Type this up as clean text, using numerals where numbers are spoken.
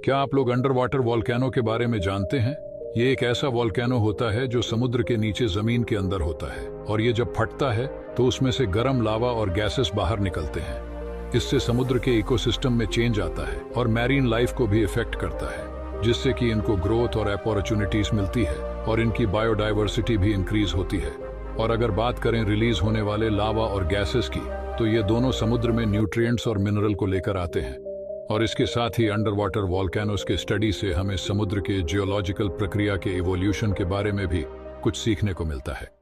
क्या आप लोग अंडर वाटर वॉल्केनो के बारे में जानते हैं? ये एक ऐसा वॉल्केनो होता है जो समुद्र के नीचे जमीन के अंदर होता है, और ये जब फटता है तो उसमें से गर्म लावा और गैसेस बाहर निकलते हैं। इससे समुद्र के इकोसिस्टम में चेंज आता है और मैरीन लाइफ को भी इफेक्ट करता है, जिससे कि इनको ग्रोथ और अपॉर्चुनिटीज मिलती है और इनकी बायोडाइवर्सिटी भी इंक्रीज होती है। और अगर बात करें रिलीज होने वाले लावा और गैसेस की, तो ये दोनों समुद्र में न्यूट्रिएंट्स और मिनरल को लेकर आते हैं। और इसके साथ ही अंडर वाटर वॉल्केनोस के स्टडी से हमें समुद्र के जियोलॉजिकल प्रक्रिया के इवोल्यूशन के बारे में भी कुछ सीखने को मिलता है।